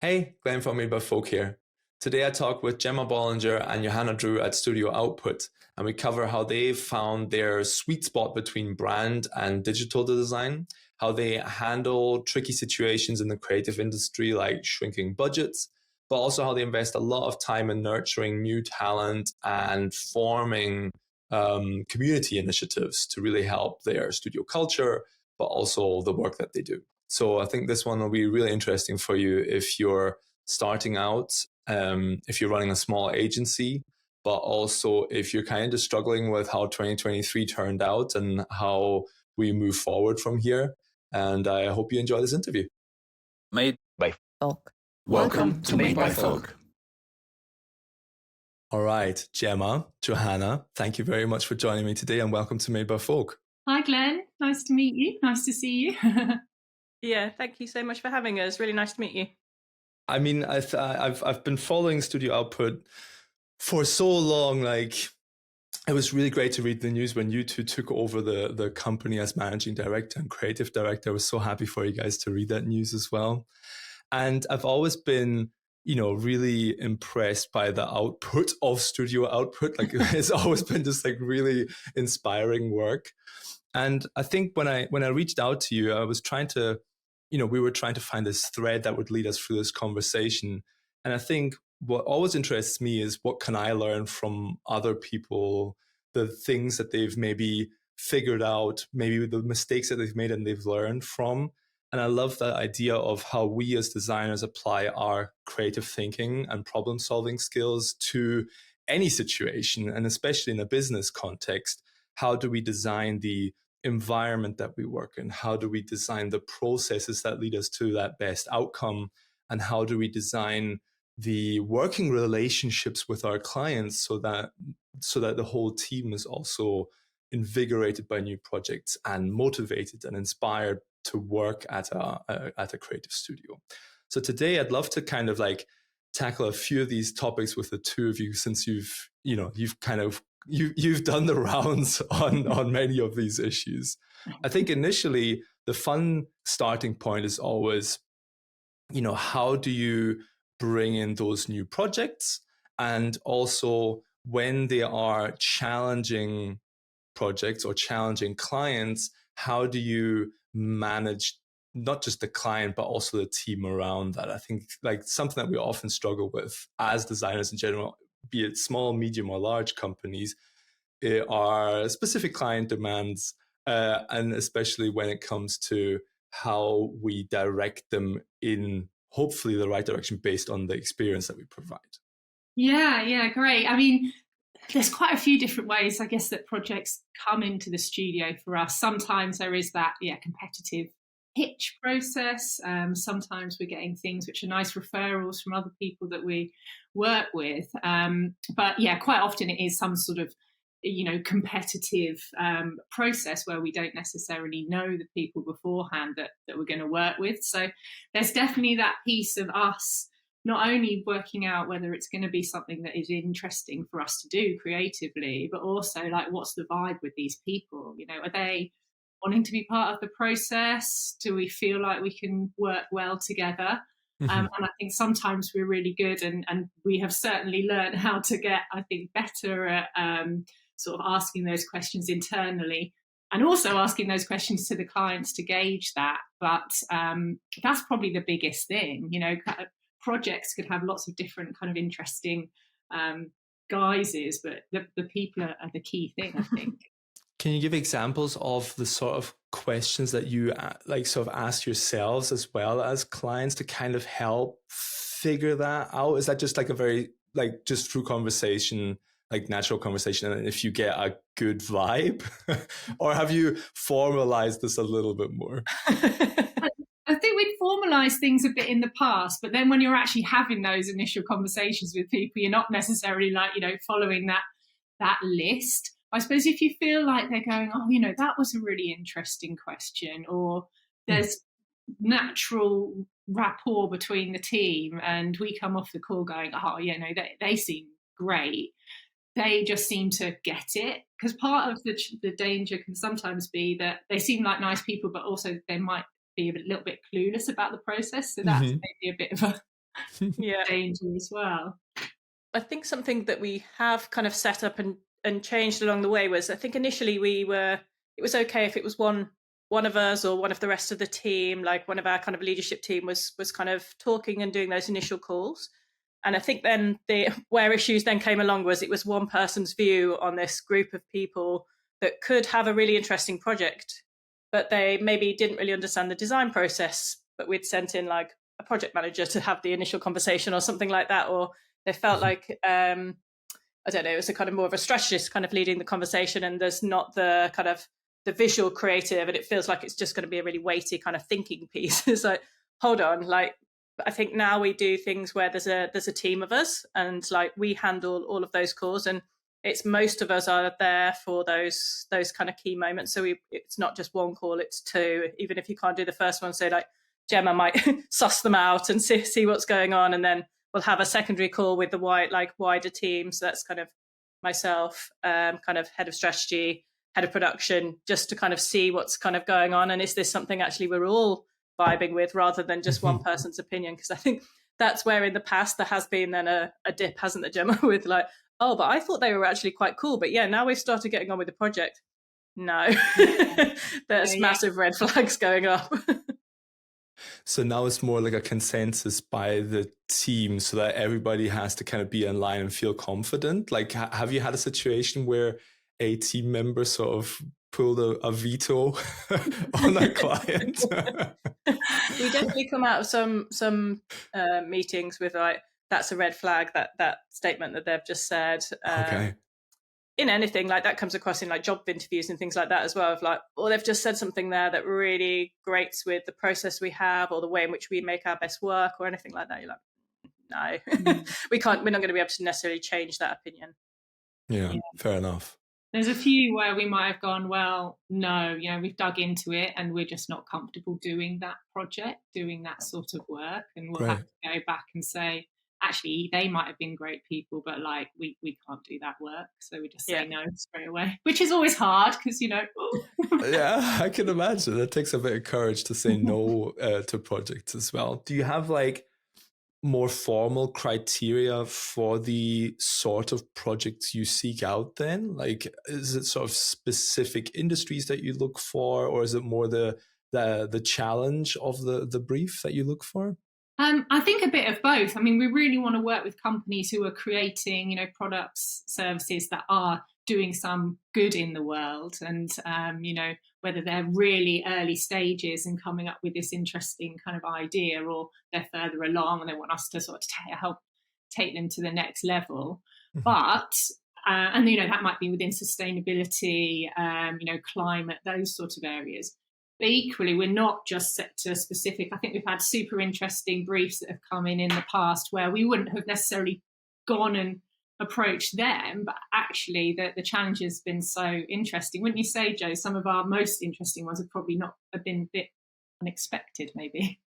Hey, Glenn from Made by Folk here. Today I talk with Gemma Ballinger and Johanna Drewe at Studio Output, and we cover how they've found their sweet spot between brand and digital design, how they handle tricky situations in the creative industry like shrinking budgets, but also how they invest a lot of time in nurturing new talent and forming community initiatives to really help their studio culture, but also the work that they do. So I think this one will be really interesting for you if you're starting out, if you're running a small agency, but also if you're kind of struggling with how 2023 turned out and how we move forward from here. And I hope you enjoy this interview. Made by Folk. Welcome to Made by Folk. All right, Gemma, Johanna, thank you very much for joining me today and welcome to Made by Folk. Hi, Glenn. Nice to meet you. Nice to see you. Yeah, thank you so much for having us. Really nice to meet you. I mean, I've been following Studio Output for so long. Like, it was really great to read the news when you two took over the company as managing director and creative director. I was so happy for you guys to read that news as well. And I've always been, really impressed by the output of Studio Output. Like, it's always been just like really inspiring work. And I think when I reached out to you, I was trying to, we were trying to find this thread that would lead us through this conversation. And I think what always interests me is what can I learn from other people, the things that they've maybe figured out, maybe the mistakes that they've made and they've learned from. And I love that idea of how we as designers apply our creative thinking and problem solving skills to any situation, and especially in a business context. How do we design the environment that we work in? How do we design the processes that lead us to that best outcome? And how do we design the working relationships with our clients so that the whole team is also invigorated by new projects and motivated and inspired to work at a creative studio? So today I'd love to kind of like tackle a few of these topics with the two of you, since you've done the rounds on many of these issues. I think initially the fun starting point is always, how do you bring in those new projects? And also when they are challenging projects or challenging clients, how do you manage not just the client, but also the team around that? I think like something that we often struggle with as designers in general, be it small, medium, or large companies, are specific client demands, and especially when it comes to how we direct them in hopefully the right direction based on the experience that we provide. Yeah, great. I mean, there's quite a few different ways, I guess, that projects come into the studio for us. Sometimes there is that, competitive pitch process. Sometimes we're getting things which are nice referrals from other people that we work with. But quite often it is some sort of, competitive process where we don't necessarily know the people beforehand that we're going to work with. So there's definitely that piece of us not only working out whether it's going to be something that is interesting for us to do creatively, but also like, what's the vibe with these people? Are they wanting to be part of the process? Do we feel like we can work well together? And I think sometimes we're really good, and we have certainly learned how to get, I think, better at sort of asking those questions internally, and also asking those questions to the clients to gauge that. But that's probably the biggest thing. Projects could have lots of different kind of interesting guises, but the people are the key thing, I think. Can you give examples of the sort of questions that you sort of ask yourselves as well as clients to kind of help figure that out? Is that just like a very, like, just through conversation, like natural conversation, and if you get a good vibe? Or have you formalized this a little bit more? I think we'd formalised things a bit in the past, but then when you're actually having those initial conversations with people, you're not necessarily following that list. I suppose if you feel like they're going, that was a really interesting question, or there's natural rapport between the team, and we come off the call going, they seem great. They just seem to get it. Because part of the danger can sometimes be that they seem like nice people, but also they might be a little bit clueless about the process. So that's maybe a bit of Yeah. danger as well. I think something that we have kind of set up and changed along the way was, I think initially it was okay if it was one of us or one of the rest of the team, like one of our kind of leadership team was kind of talking and doing those initial calls. And I think then where issues then came along was it was one person's view on this group of people that could have a really interesting project, but they maybe didn't really understand the design process. But we'd sent in like a project manager to have the initial conversation or something like that, or they felt like I don't know, it was a kind of more of a strategist kind of leading the conversation, and there's not the kind of the visual creative, and it feels like it's just going to be a really weighty kind of thinking piece. It's like, hold on, like I think now we do things where there's a team of us, and like we handle all of those calls, and it's most of us are there for those kind of key moments. So it's not just one call, it's two. Even if you can't do the first one, so like Gemma might suss them out and see what's going on, and then we'll have a secondary call with the wider team. So that's kind of myself, kind of head of strategy, head of production, just to kind of see what's kind of going on, and is this something actually we're all vibing with rather than just one person's opinion. Because I think that's where in the past there has been then a dip, hasn't there, Gemma, with like, oh, but I thought they were actually quite cool, but yeah, now we've started getting on with the project. No, there's massive red flags going up. So now it's more like a consensus by the team so that everybody has to kind of be in line and feel confident. Like, have you had a situation where a team member sort of pulled a veto on a client? We definitely come out of some meetings with like, that's a red flag, that statement that they've just said. Okay. In anything like that comes across in like job interviews and things like that as well, of like, or they've just said something there that really grates with the process we have or the way in which we make our best work or anything like that. You're like, no, we're not going to be able to necessarily change that opinion. Yeah, fair enough. There's a few where we might have gone, well, no, we've dug into it and we're just not comfortable doing that project, doing that sort of work. And we'll have to go back and say, actually, they might have been great people, but like we can't do that work. So we just say no straight away, which is always hard because, Yeah, I can imagine. It takes a bit of courage to say no to projects as well. Do you have like more formal criteria for the sort of projects you seek out then? Like, is it sort of specific industries that you look for, or is it more the challenge of the brief that you look for? I think a bit of both. I mean, we really want to work with companies who are creating, products, services that are doing some good in the world, and whether they're really early stages and coming up with this interesting kind of idea, or they're further along and they want us to sort of help take them to the next level. But and that might be within sustainability, climate, those sort of areas. But equally, we're not just sector specific. I think we've had super interesting briefs that have come in the past where we wouldn't have necessarily gone and approached them, but actually the challenge has been so interesting. Wouldn't you say, Joe? Some of our most interesting ones have probably not have been a bit unexpected, maybe.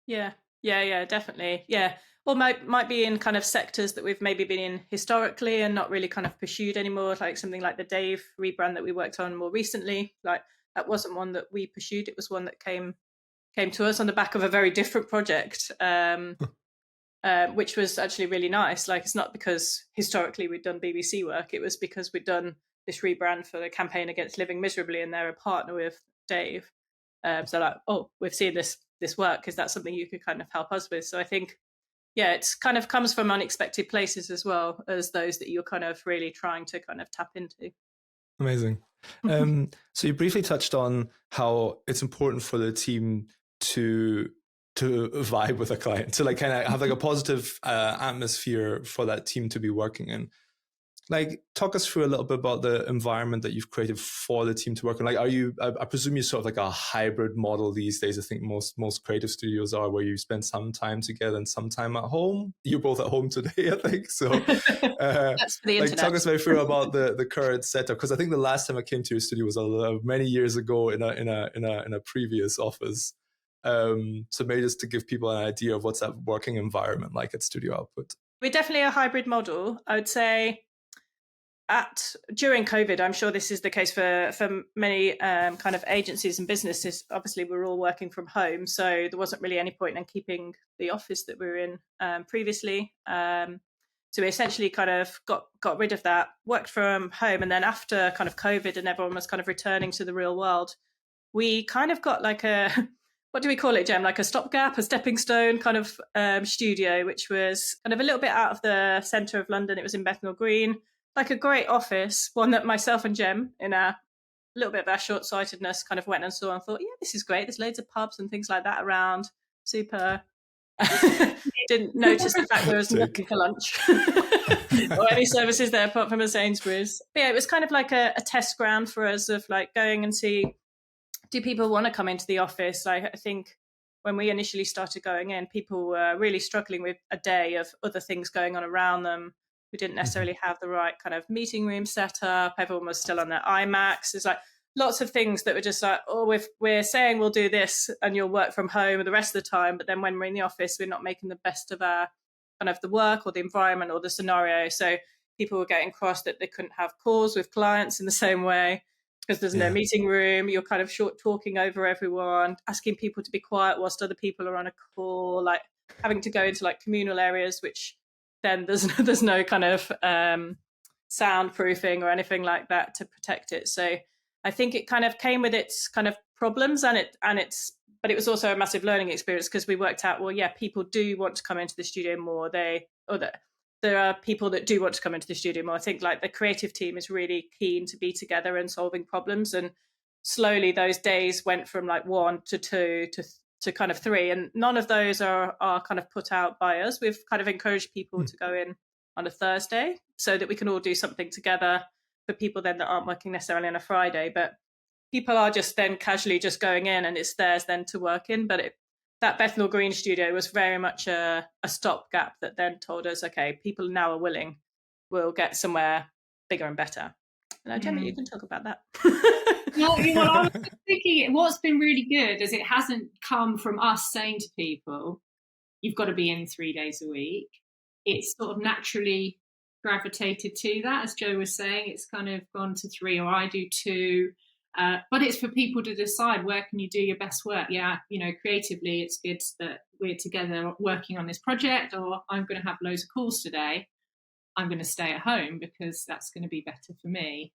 Yeah, definitely. Yeah. Or might be in kind of sectors that we've maybe been in historically and not really kind of pursued anymore, like something like the Dave rebrand that we worked on more recently. Like, that wasn't one that we pursued. It was one that came to us on the back of a very different project, which was actually really nice. Like, it's not because historically we'd done BBC work. It was because we'd done this rebrand for the campaign against living miserably, and they're a partner with Dave. So like, oh, we've seen this work. Is that something you could kind of help us with? So I think, yeah, it's kind of comes from unexpected places as well as those that you're kind of really trying to kind of tap into. Amazing. So you briefly touched on how it's important for the team to vibe with a client, to like kind of have like a positive atmosphere for that team to be working in. Like, talk us through a little bit about the environment that you've created for the team to work in. Like, I presume you're sort of like a hybrid model these days. I think most creative studios are, where you spend some time together and some time at home. You're both at home today, I think. So that's for the internet. Talk us very through about the current setup, because I think the last time I came to your studio was many years ago in a previous office. So maybe just to give people an idea of what's that working environment like at Studio Output. We're definitely a hybrid model. I would say during COVID, I'm sure this is the case for many kind of agencies and businesses. Obviously, we're all working from home, so there wasn't really any point in keeping the office that we were in previously. So we essentially kind of got rid of that, worked from home, and then after kind of COVID and everyone was kind of returning to the real world, we kind of got like a what do we call it, Gem? Like a stopgap, a stepping stone kind of studio, which was kind of a little bit out of the centre of London. It was in Bethnal Green, like a great office, one that myself and Gem, in a little bit of our short-sightedness, kind of went and saw and thought, yeah, this is great. There's loads of pubs and things like that around. Super. Didn't notice the fact there was nothing for lunch or any services there apart from a Sainsbury's. But yeah, it was kind of like a test ground for us of like going and see, do people want to come into the office? Like, I think when we initially started going in, people were really struggling with a day of other things going on around them. We didn't necessarily have the right kind of meeting room set up. Everyone was still on their iMacs. There's like lots of things that were just like, oh, we're saying we'll do this and you'll work from home the rest of the time. But then when we're in the office, we're not making the best of our kind of the work or the environment or the scenario. So people were getting cross that they couldn't have calls with clients in the same way because there's no meeting room. You're kind of short talking over everyone, asking people to be quiet whilst other people are on a call, like having to go into like communal areas, which then there's no kind of soundproofing or anything like that to protect it. So I think it kind of came with its kind of problems but it was also a massive learning experience because we worked out, well, yeah, people do want to come into the studio more. There are people that do want to come into the studio more. I think like the creative team is really keen to be together and solving problems. And slowly those days went from like 1 to 2 to kind of 3. And none of those are kind of put out by us. We've kind of encouraged people to go in on a Thursday so that we can all do something together for people then that aren't working necessarily on a Friday. But people are just then casually just going in and it's theirs then to work in. But that Bethnal Green studio was very much a stopgap that then told us, okay, people now are willing, we'll get somewhere bigger and better. And Gemma, you can talk about that. Well, I was thinking what's been really good is it hasn't come from us saying to people, you've got to be in 3 days a week. It's sort of naturally gravitated to that, as Joe was saying. It's kind of gone to 3, or I do 2. But it's for people to decide, where can you do your best work? Yeah, creatively, it's good that we're together working on this project, or I'm going to have loads of calls today. I'm going to stay at home because that's going to be better for me.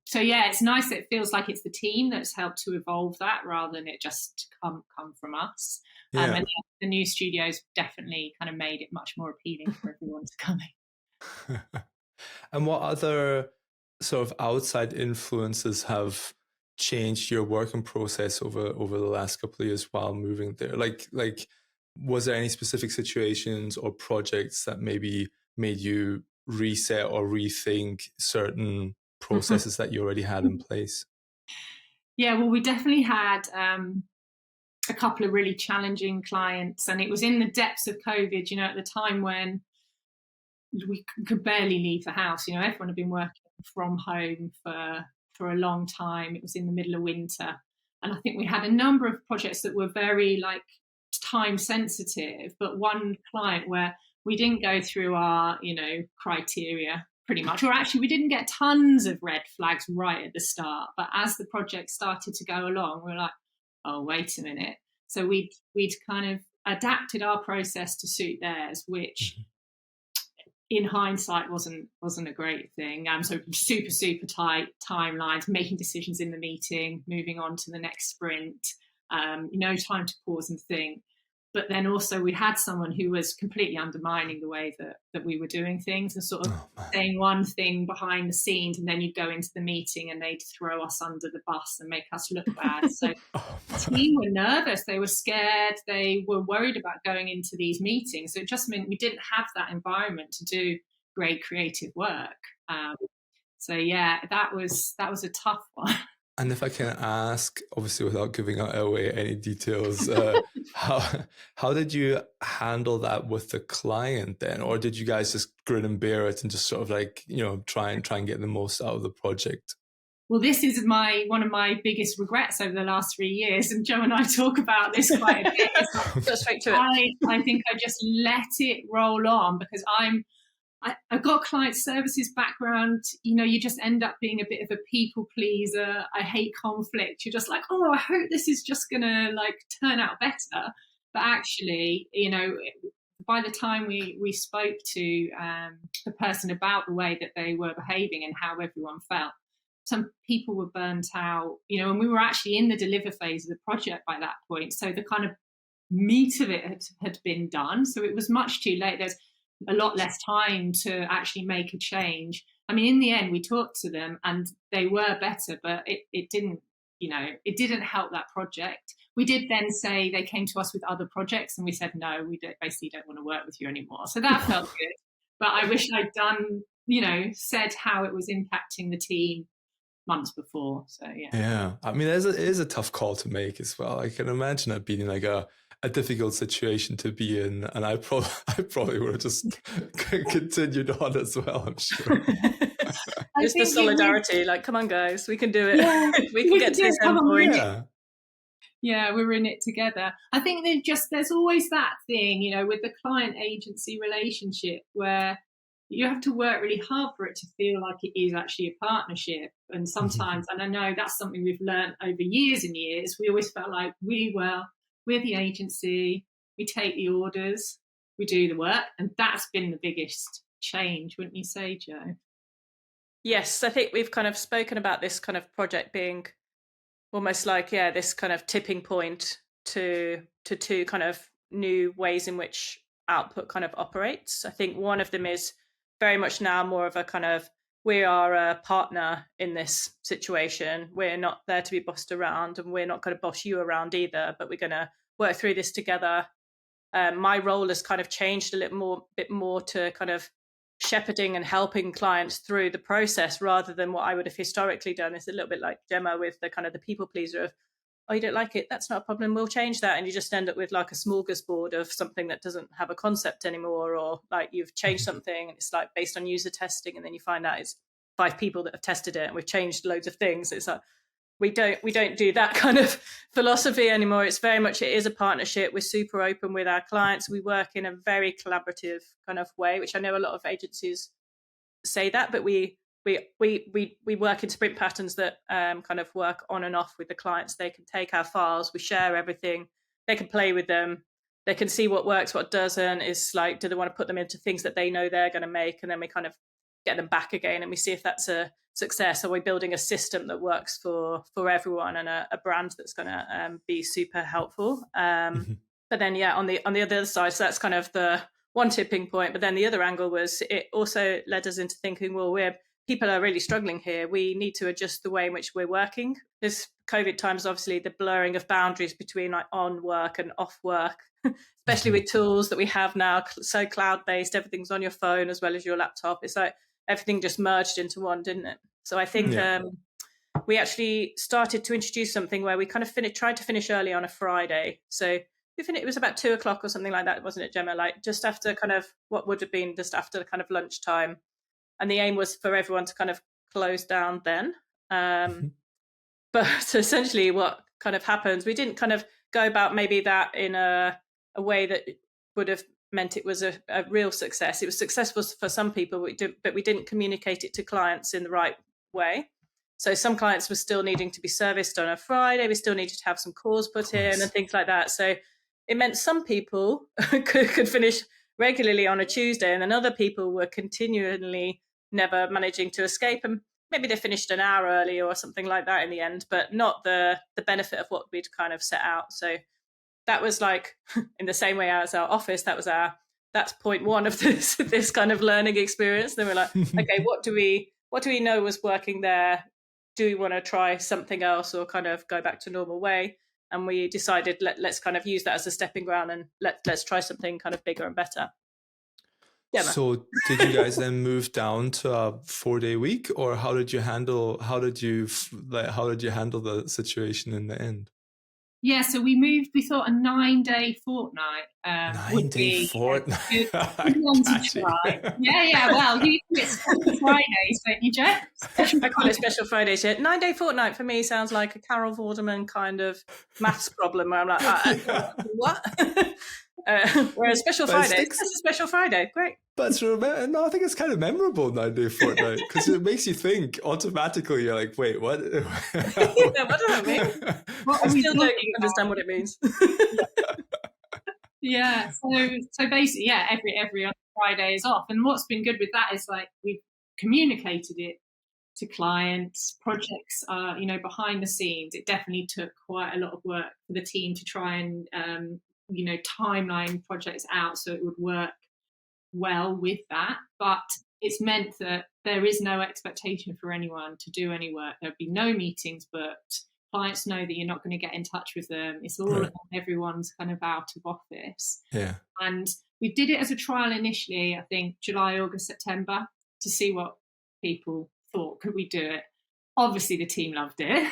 So yeah, it's nice that it feels like it's the team that's helped to evolve that rather than it just come from us. And the new studios definitely kind of made it much more appealing for everyone to come in. And what other sort of outside influences have changed your working process over the last couple of years while moving there? Like was there any specific situations or projects that maybe made you reset or rethink certain processes that you already had in place? Yeah, well, we definitely had a couple of really challenging clients, and it was in the depths of COVID, at the time when we could barely leave the house. Everyone had been working from home for a long time. It was in the middle of winter, and I think we had a number of projects that were very like time sensitive, but one client where we didn't go through our criteria pretty much, or actually we didn't get tons of red flags right at the start, but as the project started to go along, we were like, oh, wait a minute. So we'd kind of adapted our process to suit theirs, which in hindsight wasn't a great thing. So super tight timelines, making decisions in the meeting, moving on to the next sprint, no time to pause and think. But then also we had someone who was completely undermining the way that we were doing things and sort of saying one thing behind the scenes, and then you'd go into the meeting and they'd throw us under the bus and make us look bad. So the team were nervous, they were scared, they were worried about going into these meetings. So it just meant we didn't have that environment to do great creative work. So yeah, that was a tough one. And if I can ask, obviously without giving away any details, how did you handle that with the client then? Or did you guys just grin and bear it and just sort of like, try and get the most out of the project? Well, this is one of my biggest regrets over the last 3 years, and Joe and I talk about this quite a bit. Go straight to it. I think I just let it roll on because I've got a client services background. You know, you just end up being a bit of a people pleaser. I hate conflict. You're just like, oh, I hope this is just gonna like turn out better. But actually, you know, by the time we spoke to the person about the way that they were behaving and how everyone felt, some people were burnt out, you know, and we were actually in the deliver phase of the project by that point. So the kind of meat of it had been done. So it was much too late. There's a lot less time to actually make a change. I mean, in the end, we talked to them and they were better, but it didn't, you know, it didn't help that project. We did then say they came to us with other projects and we said, no, we basically don't want to work with you anymore. So that felt good. But I wish I'd done, you know, said how it was impacting the team months before. So yeah, I mean, it is a tough call to make as well. I can imagine it being like a difficult situation to be in, and I probably would have just continued on as well, I'm sure. Just the solidarity, like, come on guys, we can do it. Yeah, we can get to this end point. Yeah, we're in it together. I think there's always that thing, you know, with the client agency relationship where you have to work really hard for it to feel like it is actually a partnership. And sometimes, and I know that's something we've learned over years and years, we always felt like we're the agency, we take the orders, we do the work. And that's been the biggest change, wouldn't you say, Jo? Yes, I think we've kind of spoken about this kind of project being almost like, this kind of tipping point to two kind of new ways in which output kind of operates. I think one of them is very much now more of a kind of, we are a partner in this situation. We're not there to be bossed around, and we're not going to boss you around either, but we're going to work through this together. My role has kind of changed a bit more to kind of shepherding and helping clients through the process, rather than what I would have historically done. It's a little bit like Gemma with the kind of the people pleaser of, oh, you don't like it, that's not a problem, we'll change that. And you just end up with like a smorgasbord of something that doesn't have a concept anymore, or like you've changed something and it's like based on user testing, and then you find out it's 5 people that have tested it and we've changed loads of things. It's like we don't do that kind of philosophy anymore. It's very much, it is a partnership. We're super open with our clients. We work in a very collaborative kind of way, which I know a lot of agencies say that, but we work in sprint patterns that kind of work on and off with the clients. They can take our files, we share everything, they can play with them, they can see what works, what doesn't. Is like, do they want to put them into things that they know they're going to make, and then we kind of get them back again and we see if that's a success. Are we building a system that works for everyone, and a brand that's going to be super helpful? But then on the other side, so that's kind of the one tipping point. But then the other angle was, it also led us into thinking, well, people are really struggling here. We need to adjust the way in which we're working. This COVID times, obviously, the blurring of boundaries between like on work and off work, especially with tools that we have now, so cloud-based, everything's on your phone as well as your laptop. It's like everything just merged into one, didn't it? So I think we actually started to introduce something where we kind of tried to finish early on a Friday. So it was about 2:00 or something like that, wasn't it, Gemma? Like just after kind of what would have been just after the kind of lunchtime. And the aim was for everyone to kind of close down then. But essentially what kind of happens, we didn't kind of go about maybe that in a way that would have meant it was a real success. It was successful for some people, but we didn't communicate it to clients in the right way. So some clients were still needing to be serviced on a Friday. We still needed to have some calls put in and things like that. So it meant some people could finish regularly on a Tuesday, and then other people were continually never managing to escape, and maybe they finished an hour early or something like that in the end, but not the benefit of what we'd kind of set out. So that was like, in the same way as our office, that's point one of this kind of learning experience. Then we're like, okay, what do we know was working there? Do we want to try something else or kind of go back to normal way? And we decided let's kind of use that as a stepping ground, and let's try something kind of bigger and better. Yeah. So did you guys then move down to a 4-day week, or how did you handle the situation in the end? Yeah, so we thought a 9-day fortnight would be fortnight. Good one to try. Yeah, well, you do it special Fridays, don't you, Jo? I call it special Fridays, yeah. 9-day fortnight for me sounds like a Carol Vorderman kind of maths problem where I'm like, what? Whereas Special But it Friday, sticks. it's a Special Friday, great. But no, I think it's kind of memorable 9-day fortnight because it makes you think automatically. You're like, wait, what? Yeah, what does that mean? What I are we still don't talking about? understand what it means. Yeah, so basically, yeah, every other Friday is off. And what's been good with that is like we've communicated it to clients, projects are, behind the scenes. It definitely took quite a lot of work for the team to try and, timeline projects out so it would work well with that. But it's meant that there is no expectation for anyone to do any work. There'll be no meetings booked. Clients know that you're not going to get in touch with them. It's all Right. everyone's kind of out of office. Yeah. And we did it as a trial initially, I think July, August, September, to see what people thought. Could we do it? Obviously, the team loved it.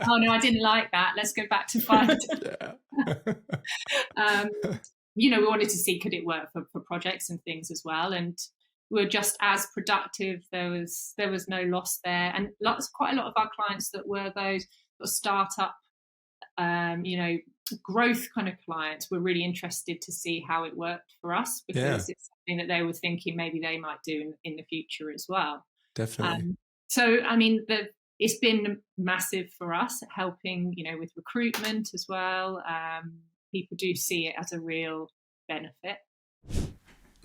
Oh no, I didn't like that. Let's go back to 5 Yeah. we wanted to see could it work for projects and things as well, and we were just as productive. There was no loss there, and quite a lot of our clients that were those sort of startup, growth kind of clients were really interested to see how it worked for us because it's something that they were thinking maybe they might do in the future as well. Definitely. So I mean, it's been massive for us, helping with recruitment as well. People do see it as a real benefit.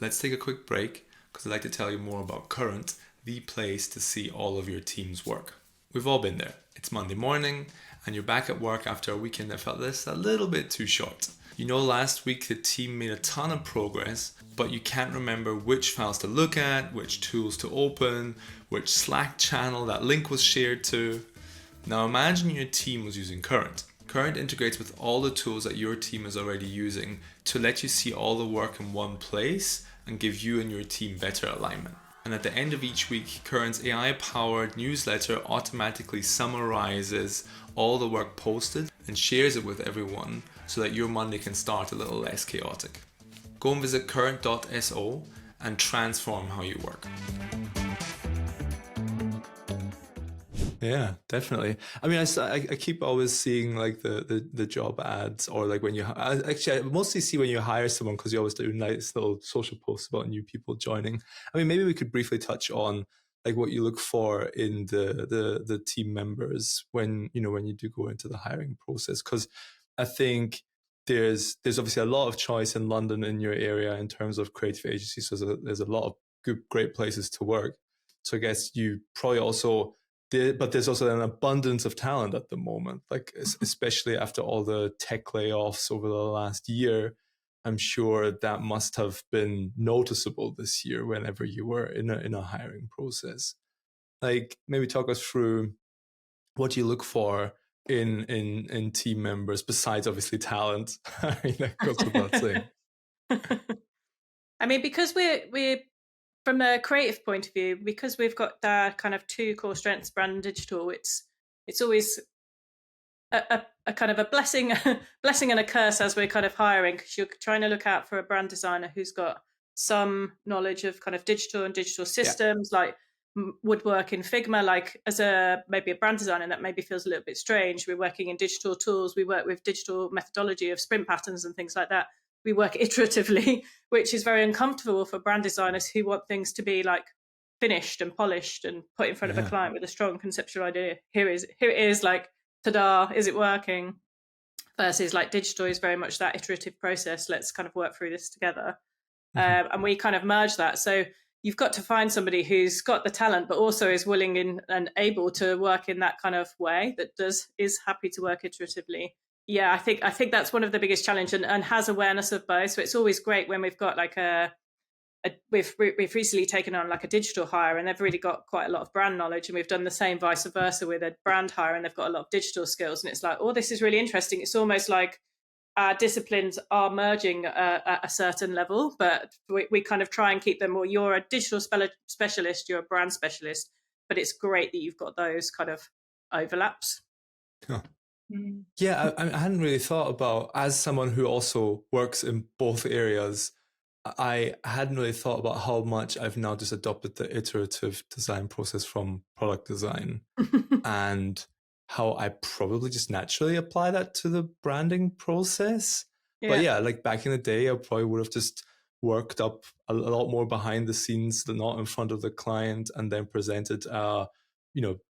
Let's take a quick break because I'd like to tell you more about Current, the place to see all of your team's work. We've all been there. It's Monday morning and you're back at work after a weekend that felt a little bit too short. Last week the team made a ton of progress, but you can't remember which files to look at, which tools to open, which Slack channel that link was shared to. Now imagine your team was using Current. Current integrates with all the tools that your team is already using to let you see all the work in one place and give you and your team better alignment. And at the end of each week, Current's AI-powered newsletter automatically summarizes all the work posted and shares it with everyone so that your Monday can start a little less chaotic. Go and visit current.so and transform how you work. Yeah, definitely. I mean, I keep always seeing like the job ads, or like when I mostly see when you hire someone because you always do nice little social posts about new people joining. I mean, maybe we could briefly touch on like what you look for in the team members when you do go into the hiring process, because I think there's obviously a lot of choice in London in your area in terms of creative agencies. So there's a lot of great places to work. So I guess you probably also. But there's also an abundance of talent at the moment, like especially after all the tech layoffs over the last year. I'm sure that must have been noticeable this year whenever you were in a hiring process. Like maybe talk us through what you look for in team members besides obviously talent. I mean, that goes without saying. I mean, because we're from a creative point of view, because we've got that kind of two core strengths, brand and digital, it's always a kind of a blessing and a curse as we're kind of hiring, because you're trying to look out for a brand designer who's got some knowledge of kind of digital and digital systems, like would work in Figma, like as maybe a brand designer that maybe feels a little bit strange. We're working in digital tools, we work with digital methodology of sprint patterns and things like that. We work iteratively, which is very uncomfortable for brand designers who want things to be like finished and polished and put in front of a client with a strong conceptual idea. Here it is, like, ta-da, is it working? Versus like digital is very much that iterative process. Let's kind of work through this together. And we kind of merge that. So you've got to find somebody who's got the talent, but also is willing and able to work in that kind of way, that is happy to work iteratively. Yeah, I think that's one of the biggest challenges, and has awareness of both. So it's always great when we've got like we've recently taken on like a digital hire and they've really got quite a lot of brand knowledge, and we've done the same vice versa with a brand hire and they've got a lot of digital skills, and it's like, oh, this is really interesting. It's almost like our disciplines are merging at a certain level, but we kind of try and keep them, well, you're a digital specialist, you're a brand specialist, but it's great that you've got those kind of overlaps. Huh. Yeah, I hadn't really thought about, as someone who also works in both areas, I hadn't really thought about how much I've now just adopted the iterative design process from product design and how I probably just naturally apply that to the branding process. But yeah, like back in the day, I probably would have just worked up a lot more behind the scenes, not in front of the client, and then presented, a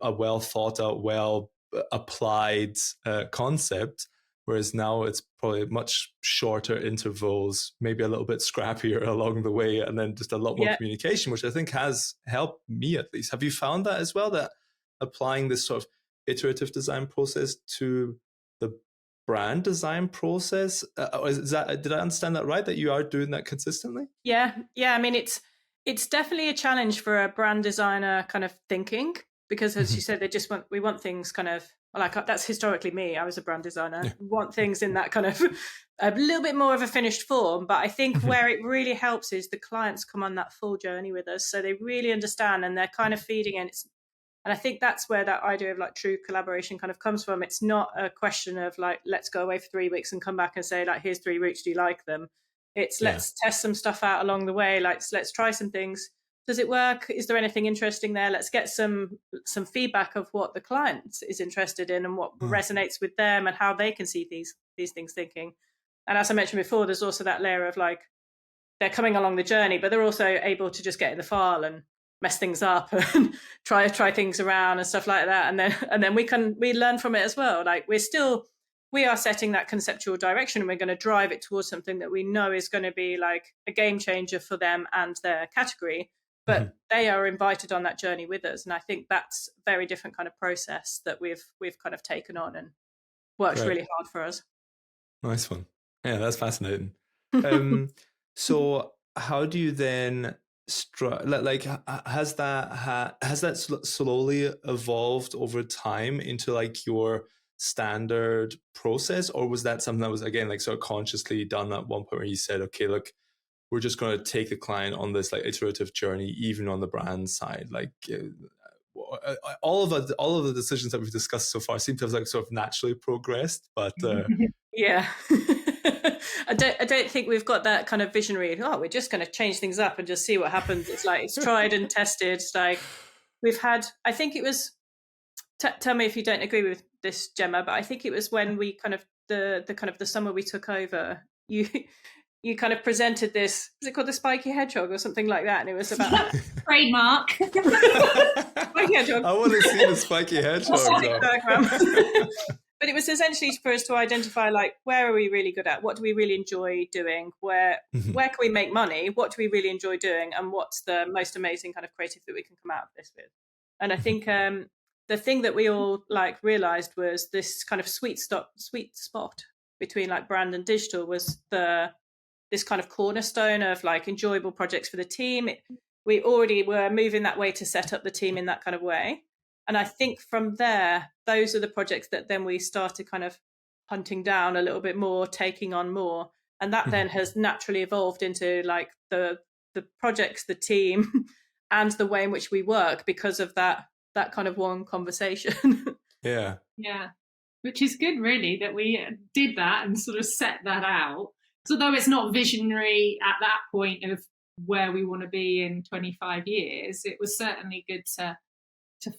well thought out, well applied concept. Whereas now it's probably much shorter intervals, maybe a little bit scrappier along the way, and then just a lot more communication, which I think has helped me at least. Have you found that as well, that applying this sort of iterative design process to the brand design process, did I understand that right, that you are doing that consistently? Yeah. I mean, it's definitely a challenge for a brand designer kind of thinking, because as you said, we want things kind of like, that's historically me. I was a brand designer. Yeah. We want things in that kind of a little bit more of a finished form. But I think where it really helps is the clients come on that full journey with us, so they really understand and they're kind of feeding in. And I think that's where that idea of like true collaboration kind of comes from. It's not a question of like, let's go away for 3 weeks and come back and say like, here's 3 routes, do you like them? It's let's test some stuff out along the way. Like, let's try some things. Does it work? Is there anything interesting there? Let's get some feedback of what the client is interested in and what resonates with them and how they can see these things thinking. And as I mentioned before, there's also that layer of like, they're coming along the journey, but they're also able to just get in the file and mess things up and try things around and stuff like that. And then we learn from it as well. Like we are setting that conceptual direction, and we're going to drive it towards something that we know is going to be like a game changer for them and their category. But they are invited on that journey with us. And I think that's a very different kind of process that we've kind of taken on and works really hard for us. Nice one. Yeah, that's fascinating. So how do you then has that slowly evolved over time into like your standard process, or was that something that was, again, like sort of consciously done at one point where you said, okay, look, we're just going to take the client on this like iterative journey, even on the brand side? Like all of the decisions that we've discussed so far seem to have like sort of naturally progressed, but yeah. I don't think we've got that kind of visionary, we're just going to change things up and just see what happens. It's like, it's tried and tested. It's like we've had, I think it was, tell me if you don't agree with this, Gemma, but I think it was when we kind of, the summer we took over, you kind of presented this, was it called the spiky hedgehog or something like that? And it was about trademark. Spiky hedgehog. I want to see the spiky hedgehog. But it was essentially for us to identify, like, where are we really good at? What do we really enjoy doing? Where can we make money? What do we really enjoy doing? And what's the most amazing kind of creative that we can come out of this with? And I think the thing that we all like realized was this kind of sweet spot between like brand and digital was this kind of cornerstone of like enjoyable projects for the team. We already were moving that way to set up the team in that kind of way. And I think from there, those are the projects that then we started kind of hunting down a little bit more, taking on more. And that then has naturally evolved into like the projects, the team, and the way in which we work because of that kind of one conversation. Yeah. Which is good, really, that we did that and sort of set that out. So though it's not visionary at that point of where we want to be in 25 years, it was certainly good to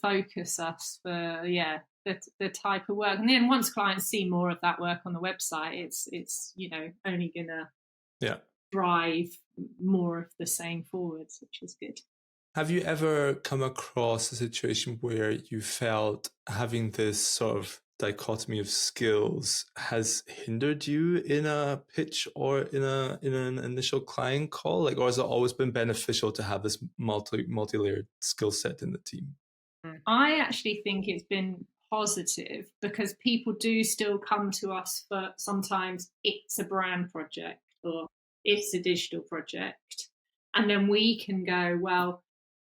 focus us for the type of work. And then once clients see more of that work on the website, it's only gonna drive more of the same forwards, which is good. Have you ever come across a situation where you felt having this sort of dichotomy of skills has hindered you in a pitch or in an initial client call? Like, or has it always been beneficial to have this multi-layered skill set in the team? I actually think it's been positive because people do still come to us for, sometimes it's a brand project or it's a digital project. And then we can go, well,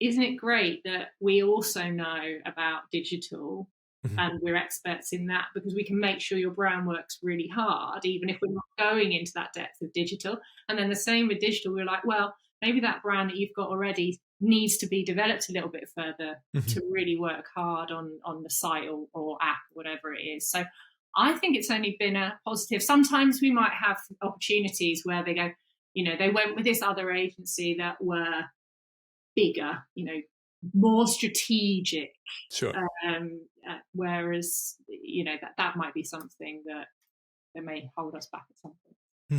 isn't it great that we also know about digital and we're experts in that, because we can make sure your brand works really hard, even if we're not going into that depth of digital. And then the same with digital, we're like, well, maybe that brand that you've got already needs to be developed a little bit further to really work hard on the site or app, whatever it is. So I think it's only been a positive. Sometimes we might have opportunities where they go, they went with this other agency that were bigger, more strategic. Sure. Whereas, that might be something that may hold us back at some point. I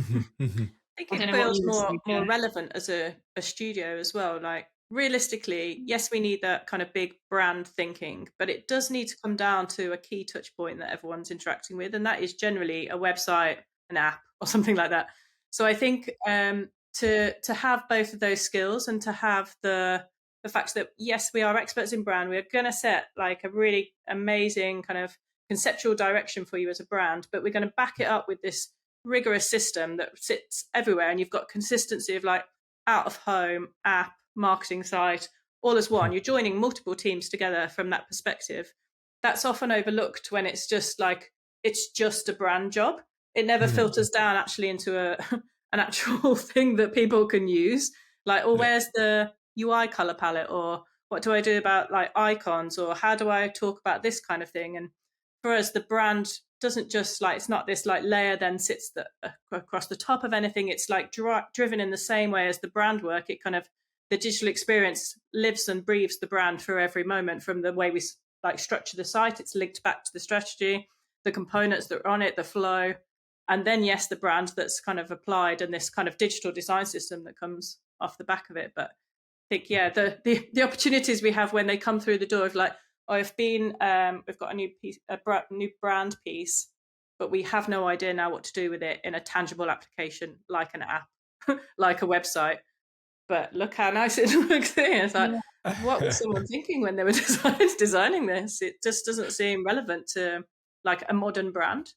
think I don't it know what feels you would say, more Jo. relevant as a studio as well. Like realistically, yes, we need that kind of big brand thinking, but it does need to come down to a key touch point that everyone's interacting with, and that is generally a website, an app, or something like that. So I think to have both of those skills and to have the fact that yes, we are experts in brand, we're going to set like a really amazing kind of conceptual direction for you as a brand, but we're going to back it up with this rigorous system that sits everywhere, and you've got consistency of like out of home, app, marketing site, all as one. You're joining multiple teams together from that perspective. That's often overlooked when it's just like it's just a brand job. It never filters down actually into an actual thing that people can use. Like, oh, where's the UI color palette, or what do I do about like icons, or how do I talk about this kind of thing? And for us, the brand doesn't just like, it's not this like layer then sits across the top of anything. It's like driven in the same way as the brand work. It kind of, the digital experience lives and breathes the brand for every moment, from the way we like structure the site. It's linked back to the strategy, the components that are on it, the flow, and then yes, the brand that's kind of applied, and this kind of digital design system that comes off the back of it. But I think the opportunities we have when they come through the door of like, oh, we've got a new piece, new brand piece, but we have no idea now what to do with it in a tangible application like an app, like a website. But look how nice it looks here. It's like, what was someone thinking when they were designing this? It just doesn't seem relevant to like a modern brand.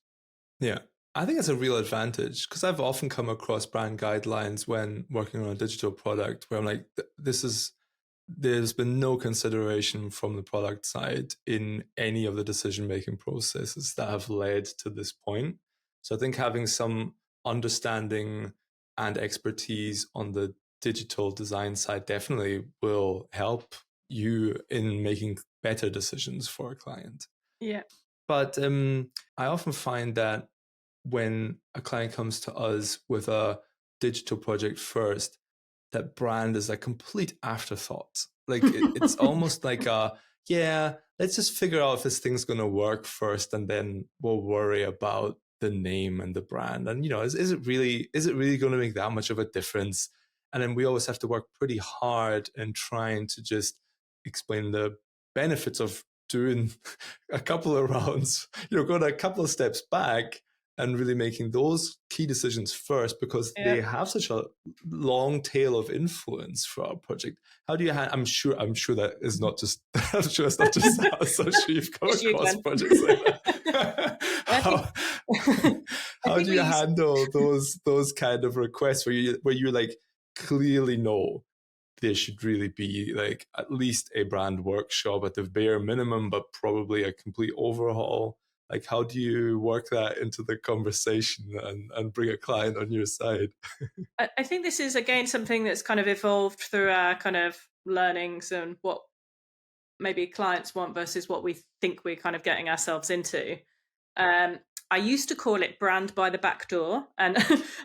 Yeah, I think it's a real advantage, because I've often come across brand guidelines when working on a digital product where I'm like, there's been no consideration from the product side in any of the decision-making processes that have led to this point. So I think having some understanding and expertise on the digital design side definitely will help you in making better decisions for a client. Yeah. But I often find that when a client comes to us with a digital project first, that brand is a complete afterthought. Like it's almost like let's just figure out if this thing's going to work first, and then we'll worry about the name and the brand. And is it really going to make that much of a difference? And then we always have to work pretty hard in trying to just explain the benefits of doing a couple of rounds, going a couple of steps back and really making those key decisions first, because they have such a long tail of influence for our project. How do you I'm sure that is not just I'm sure it's not just us. I'm sure you've come across projects like that. How do you handle those kind of requests where you like clearly know there should really be like at least a brand workshop at the bare minimum, but probably a complete overhaul? Like, how do you work that into the conversation and bring a client on your side? I think this is, again, something that's kind of evolved through our kind of learnings and what maybe clients want versus what we think we're kind of getting ourselves into. I used to call it brand by the back door, and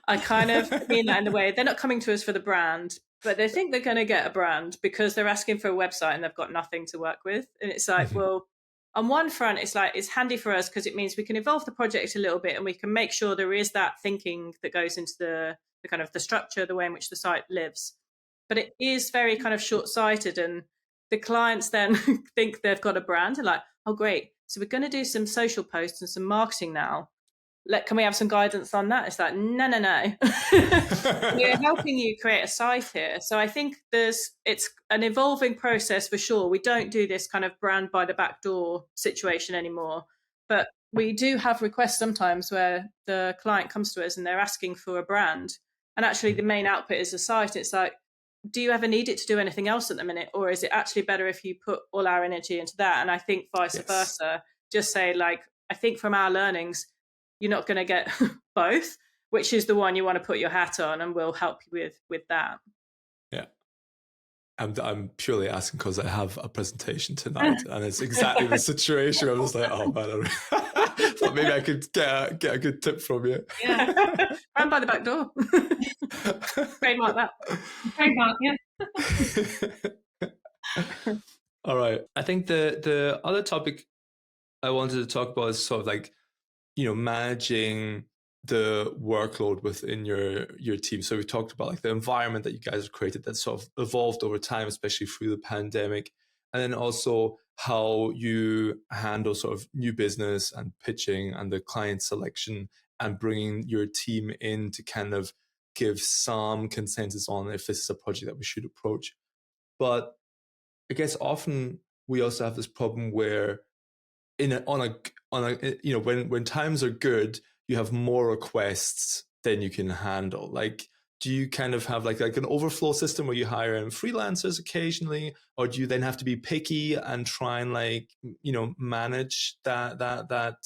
I kind of mean that in the way they're not coming to us for the brand, but they think they're going to get a brand because they're asking for a website and they've got nothing to work with. And it's like, well, on one front, it's like, it's handy for us because it means we can evolve the project a little bit and we can make sure there is that thinking that goes into the kind of the structure, the way in which the site lives. But it is very kind of short-sighted, and the clients then think they've got a brand and like, oh, great. So we're going to do some social posts and some marketing now. Can we have some guidance on that? It's like, no. We're helping you create a site here. So I think it's an evolving process for sure. We don't do this kind of brand by the back door situation anymore. But we do have requests sometimes where the client comes to us and they're asking for a brand. And actually the main output is a site. It's like, do you ever need it to do anything else at the minute? Or is it actually better if you put all our energy into that? And I think vice versa. Just say, like, I think from our learnings, you're not going to get both, which is the one you want to put your hat on, and we'll help you with that. Yeah. I'm purely asking because I have a presentation tonight, and it's exactly the situation. I was like, oh man, I thought maybe I could get a good tip from you. Yeah, round by the back door. Trademark that. Trademark, yeah. All right. I think the other topic I wanted to talk about is sort of like, managing the workload within your team? So we talked about like the environment that you guys have created that sort of evolved over time, especially through the pandemic, and then also how you handle sort of new business and pitching and the client selection and bringing your team in to kind of give some consensus on if this is a project that we should approach. But I guess often we also have this problem where on a when times are good, you have more requests than you can handle. Like, do you kind of have like an overflow system where you hire in freelancers occasionally, or do you then have to be picky and try and like manage that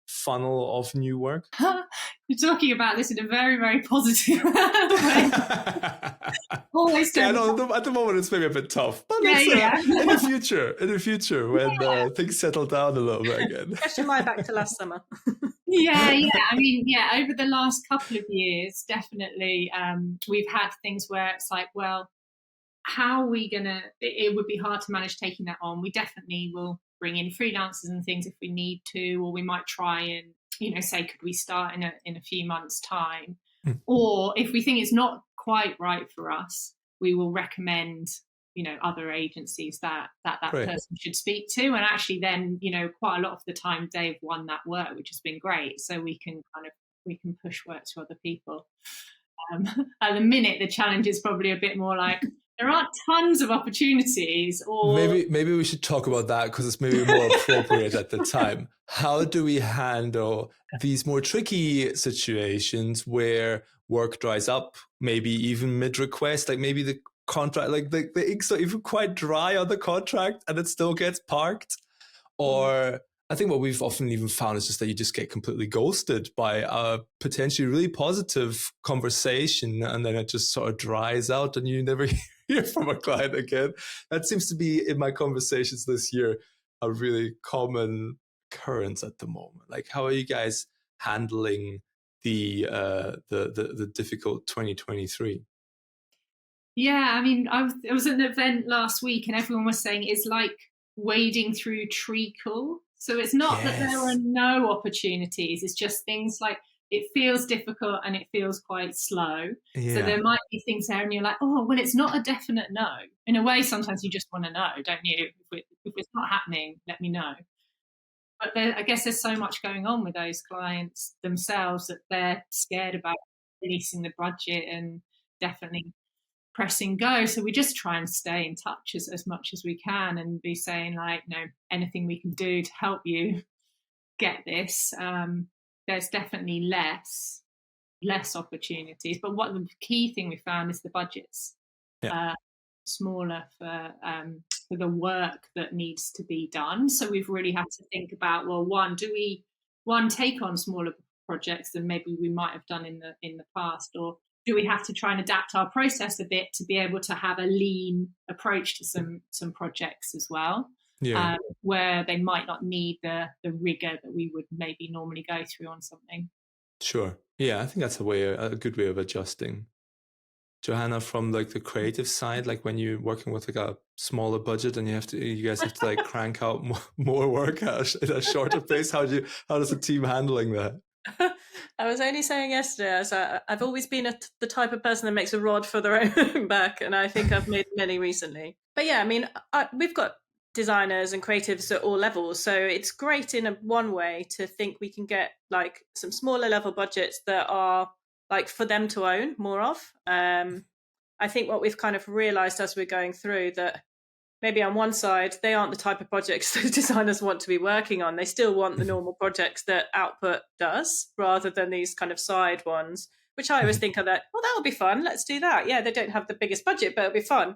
funnel of new work? You're talking about this in a very, very positive way. Always yeah, no, at the moment it's maybe a bit tough, but in the future when things settle down a little bit again. Question my back to last summer. I mean, over the last couple of years, definitely we've had things where it's like, well, how are we gonna? It would be hard to manage taking that on. We definitely will bring in freelancers and things if we need to, or we might try and say, could we start in a few months' time? Or if we think it's not quite right for us, we will recommend other agencies that person should speak to. And actually then quite a lot of the time they've won that work, which has been great, so we can push work to other people. At the minute the challenge is probably a bit more like there aren't tons of opportunities. Or maybe we should talk about that because it's maybe more appropriate at the time. How do we handle these more tricky situations where work dries up, maybe even mid-request, like maybe the contract, like the ink's not even quite dry on the contract and it still gets parked? Or I think what we've often even found is just that you just get completely ghosted by a potentially really positive conversation, and then it just sort of dries out and you never hear from a client again. That seems to be, in my conversations this year, a really common occurrence at the moment. Like, how are you guys handling the difficult 2023? I mean, I was at an event last week and everyone was saying it's like wading through treacle. So it's not that there are no opportunities, it's just things like it feels difficult and it feels quite slow. So there might be things there and you're like, oh, well, it's not a definite no. In a way, sometimes you just want to know, don't you? If it's not happening, let me know. But I guess there's so much going on with those clients themselves that they're scared about releasing the budget and definitely pressing go. So we just try and stay in touch as much as we can and be saying like, anything we can do to help you get this. There's definitely less opportunities, but what the key thing we found is the budgets smaller for the work that needs to be done. So we've really had to think about, well, do we take on smaller projects than maybe we might have done in the past, or do we have to try and adapt our process a bit to be able to have a lean approach to some projects as well, where they might not need the rigor that we would maybe normally go through on something. Sure. Yeah, I think that's a good way of adjusting. Johanna, from like the creative side, like when you're working with like a smaller budget and you guys have to like crank out more work at a shorter pace, how does the team handling that? I was only saying yesterday, I've always been the type of person that makes a rod for their own back, and I think I've made many recently. But I mean, we've got designers and creatives at all levels, so it's great in one way to think we can get like some smaller level budgets that are like for them to own more of. I think what we've kind of realized as we're going through that maybe on one side, they aren't the type of projects that designers want to be working on. They still want the normal projects that Output does rather than these kind of side ones, which I always think of that, well, that'll be fun. Let's do that. Yeah, they don't have the biggest budget, but it'll be fun.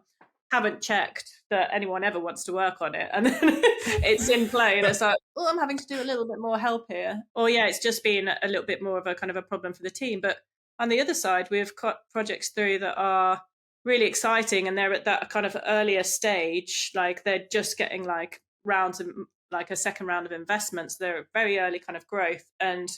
Haven't checked that anyone ever wants to work on it. And then it's in play and it's like, oh, I'm having to do a little bit more help here. Or it's just been a little bit more of a kind of a problem for the team. But on the other side, we've got projects through that are really exciting and they're at that kind of earlier stage, like they're just getting like rounds of like a second round of investments. They're very early kind of growth and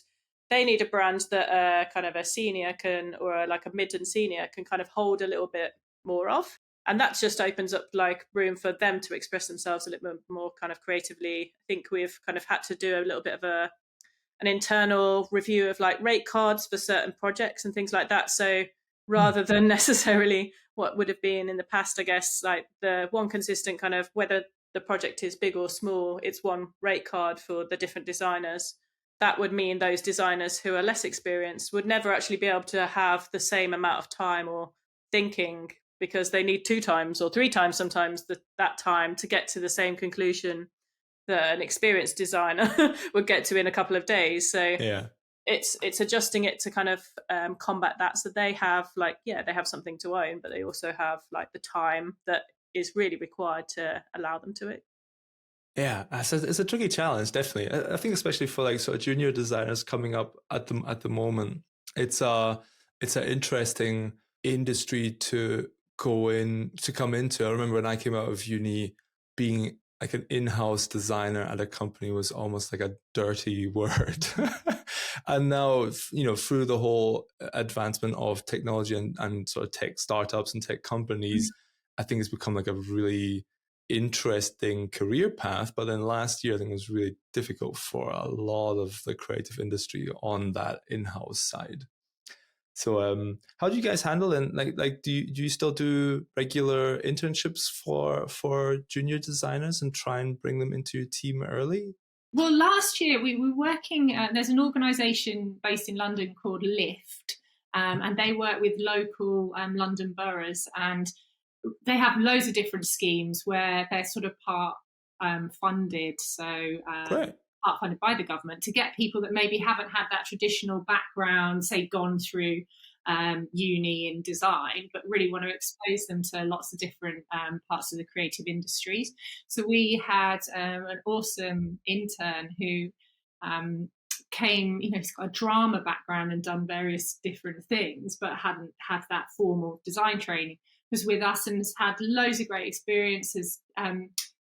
they need a brand that kind of a senior can, or like a mid and senior can kind of hold a little bit more of, and that just opens up like room for them to express themselves a little bit more kind of creatively. I think we've kind of had to do a little bit of a an internal review of like rate cards for certain projects and things like that. So rather than necessarily what would have been in the past, I guess, like the one consistent kind of whether the project is big or small, it's one rate card for the different designers. That would mean those designers who are less experienced would never actually be able to have the same amount of time or thinking, because they need 2 times or 3 times sometimes that time to get to the same conclusion that an experienced designer would get to in a couple of days. So Yeah. it's adjusting it to kind of combat that. So they have like, they have something to own, but they also have like the time that is really required to allow them to it. Yeah, it's a tricky challenge, definitely. I think especially for like sort of junior designers coming up at the moment, it's an interesting industry to come into. I remember when I came out of uni, being like an in-house designer at a company was almost like a dirty word. And now, through the whole advancement of technology and sort of tech startups and tech companies, I think it's become like a really interesting career path. But then last year, I think it was really difficult for a lot of the creative industry on that in-house side. So how do you guys handle, and like do you still do regular internships for junior designers and try and bring them into your team early? Well, last year we were working, there's an organisation based in London called Lift, and they work with local London boroughs, and they have loads of different schemes where they're sort of part funded, so Great. part funded by the government, to get people that maybe haven't had that traditional background, say gone through uni in design, but really want to expose them to lots of different parts of the creative industries. So we had an awesome intern who came, he's got a drama background and done various different things, but hadn't had that formal design training, was with us and has had loads of great experiences,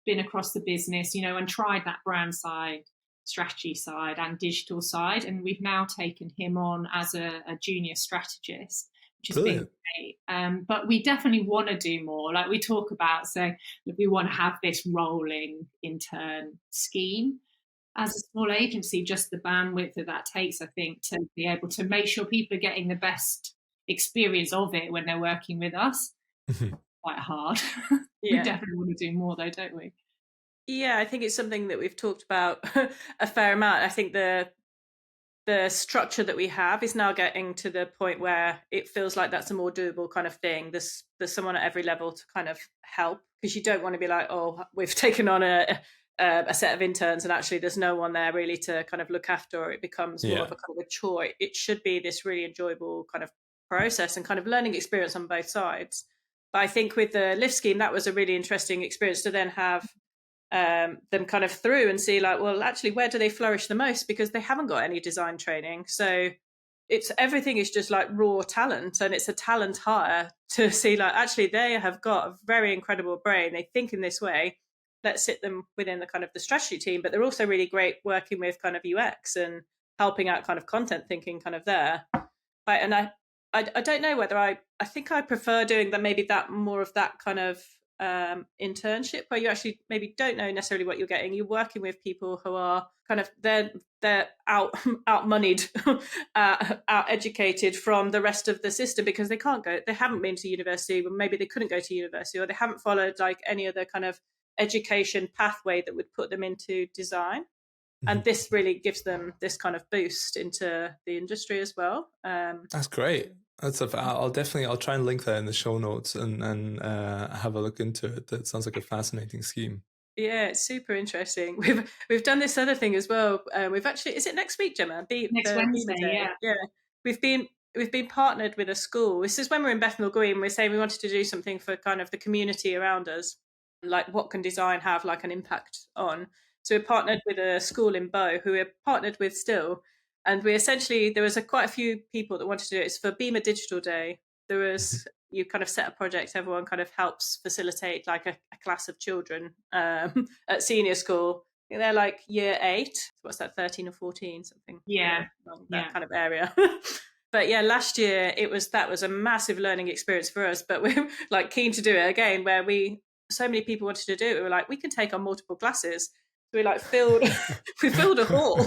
been across the business, and tried that brand side, strategy side and digital side. And we've now taken him on as a junior strategist, which has been great. But we definitely want to do more. Like we talk about, so we want to have this rolling intern scheme. As a small agency, just the bandwidth that takes, I think, to be able to make sure people are getting the best experience of it when they're working with us. Quite hard. We definitely want to do more though, don't we? Yeah, I think it's something that we've talked about a fair amount. I think the structure that we have is now getting to the point where it feels like that's a more doable kind of thing. There's someone at every level to kind of help, because you don't want to be like, oh, we've taken on a set of interns and actually there's no one there really to kind of look after, or it becomes more of a kind of a chore. It should be this really enjoyable kind of process and kind of learning experience on both sides. But I think with the Lift scheme, that was a really interesting experience to then have them kind of through and see like, well, actually, where do they flourish the most? Because they haven't got any design training. So everything is just like raw talent, and it's a talent hire to see like, actually, they have got a very incredible brain. They think in this way. Let's sit them within the kind of the strategy team, but they're also really great working with kind of UX and helping out kind of content thinking kind of there. And I don't know whether I think I prefer doing that, maybe that more of that kind of internship where you actually maybe don't know necessarily what you're getting. You're working with people who are kind of they're out moneyed, out educated from the rest of the system, because they haven't been to university, or maybe they couldn't go to university, or they haven't followed like any other kind of education pathway that would put them into design. And this really gives them this kind of boost into the industry as well. That's great. I'll try and link that in the show notes and have a look into it. That sounds like a fascinating scheme. Yeah, it's super interesting. We've done this other thing as well. We've actually, is it next week, Gemma? Next Wednesday, yeah. We've been partnered with a school. This is when we're in Bethnal Green. We're saying we wanted to do something for kind of the community around us, like what can design have like an impact on. So we're partnered with a school in Bow, who we're partnered with still. And we essentially, there was quite a few people that wanted to do it. It's for Beamer Digital Day. You kind of set a project, everyone kind of helps facilitate like a class of children at senior school. They're like year 8. What's that, 13 or 14, something? Yeah. That kind of area. But yeah, last year that was a massive learning experience for us, but we're like keen to do it again, where so many people wanted to do it. We were like, we can take on multiple classes. So we like filled a hall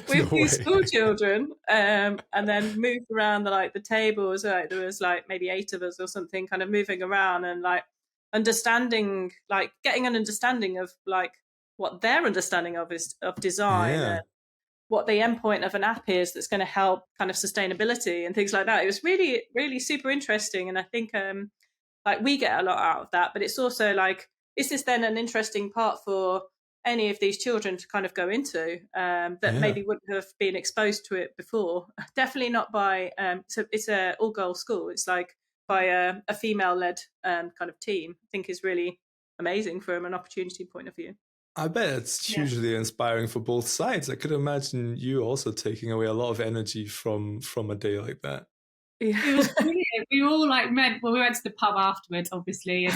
with No these way. school children, and then moved around the tables. Like there was like maybe 8 of us or something, kind of moving around and like understanding, like getting an understanding of like what their understanding of is of design Yeah. and what the endpoint of an app is that's going to help kind of sustainability and things like that. It was really, really super interesting, and I think like we get a lot out of that. But it's also like, is this then an interesting part for any of these children to kind of go into that Yeah. maybe wouldn't have been exposed to it before? Definitely not by so it's a all girls school. It's like by a female led kind of team. I think is really amazing from an opportunity point of view. I bet it's Yeah. hugely inspiring for both sides. I could imagine you also taking away a lot of energy from a day like that. It was brilliant. We all like we went to the pub afterwards, obviously, and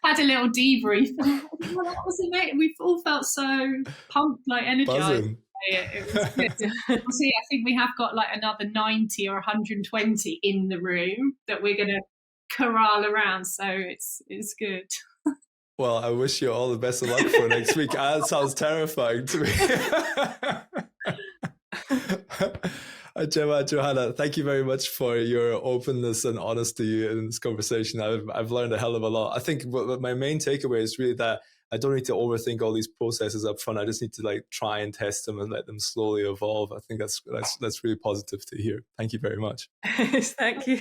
had a little debrief. And well, that was amazing. We all felt so pumped, like energized. Buzzing. It was good. See, I think we have got like another 90 or 120 in the room that we're going to corral around. So it's good. Well, I wish you all the best of luck for next week. That sounds terrifying to me. Gemma, Johanna, thank you very much for your openness and honesty in this conversation. I've learned a hell of a lot. I think my main takeaway is really that I don't need to overthink all these processes up front. I just need to like try and test them and let them slowly evolve. I think that's really positive to hear. Thank you very much. Thank you.